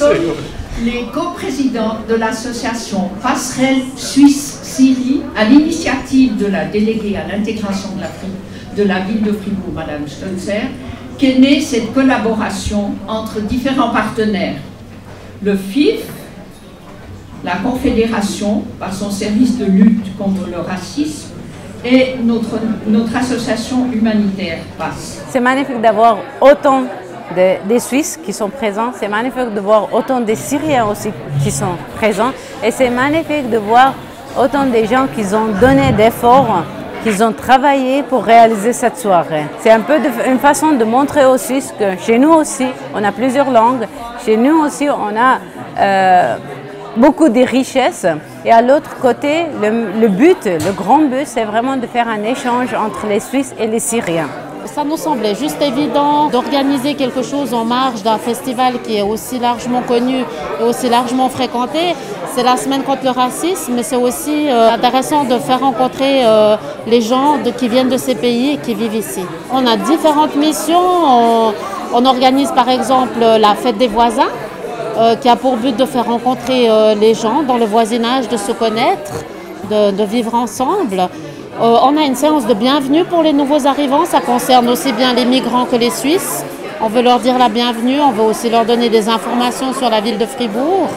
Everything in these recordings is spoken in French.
sommes les coprésidents de l'association Passerelle Suisse-Syrie à l'initiative de la déléguée à l'intégration de l'Afrique de la ville de Fribourg, Madame Stunzer, qu'est née cette collaboration entre différents partenaires. Le FIF, la Confédération, par son service de lutte contre le racisme, et notre association humanitaire PASS. C'est magnifique d'avoir autant des Suisses qui sont présents, c'est magnifique de voir autant des Syriens aussi qui sont présents, et c'est magnifique de voir autant de gens qui ont donné d'efforts, qui ont travaillé pour réaliser cette soirée. C'est un peu une façon de montrer aux Suisses que chez nous aussi, on a plusieurs langues, chez nous aussi on a beaucoup de richesses, et à l'autre côté, le grand but, c'est vraiment de faire un échange entre les Suisses et les Syriens. Ça nous semblait juste évident d'organiser quelque chose en marge d'un festival qui est aussi largement connu et aussi largement fréquenté. C'est la semaine contre le racisme, mais c'est aussi intéressant de faire rencontrer les gens qui viennent de ces pays et qui vivent ici. On a différentes missions. On organise par exemple la fête des voisins, qui a pour but de faire rencontrer les gens dans le voisinage, de se connaître, de vivre ensemble. On a une séance de bienvenue pour les nouveaux arrivants, ça concerne aussi bien les migrants que les Suisses. On veut leur dire la bienvenue, on veut aussi leur donner des informations sur la ville de Fribourg.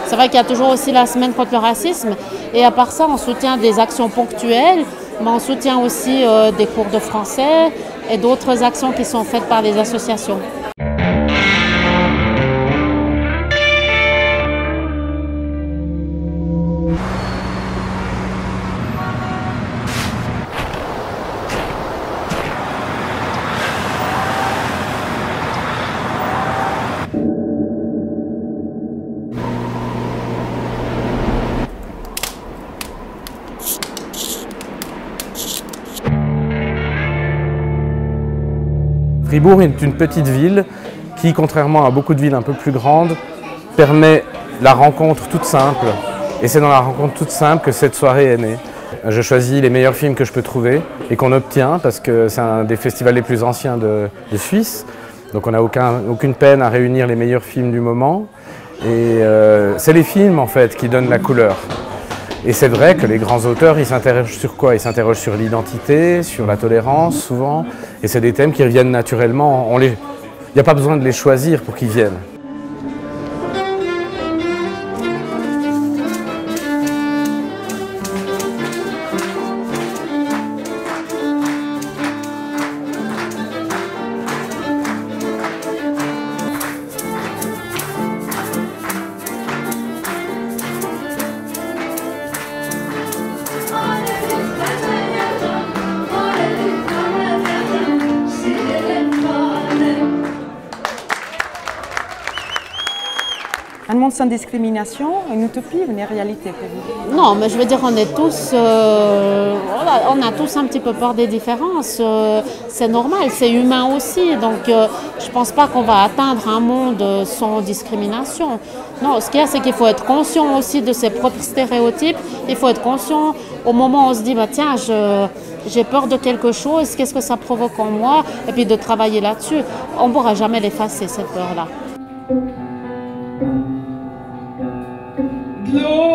C'est vrai qu'il y a toujours aussi la semaine contre le racisme, et à part ça, on soutient des actions ponctuelles, mais on soutient aussi des cours de français et d'autres actions qui sont faites par les associations. Fribourg est une petite ville qui, contrairement à beaucoup de villes un peu plus grandes, permet la rencontre toute simple. Et c'est dans la rencontre toute simple que cette soirée est née. Je choisis les meilleurs films que je peux trouver et qu'on obtient parce que c'est un des festivals les plus anciens de Suisse. Donc on n'a aucune peine à réunir les meilleurs films du moment. Et c'est les films en fait qui donnent la couleur. Et c'est vrai que les grands auteurs, ils s'interrogent sur quoi? Ils s'interrogent sur l'identité, sur la tolérance souvent. Et c'est des thèmes qui reviennent naturellement. Il n'y a pas besoin de les choisir pour qu'ils viennent. Un monde sans discrimination, une utopie ou une réalité pour vous? Non, mais je veux dire, on est tous, on a tous un petit peu peur des différences. C'est normal, c'est humain aussi. Donc, je ne pense pas qu'on va atteindre un monde sans discrimination. Non, ce qu'il y a, c'est qu'il faut être conscient aussi de ses propres stéréotypes. Il faut être conscient au moment où on se dit, bah, tiens, j'ai peur de quelque chose, qu'est-ce que ça provoque en moi? Et puis de travailler là-dessus. On ne pourra jamais l'effacer, cette peur-là. Glory.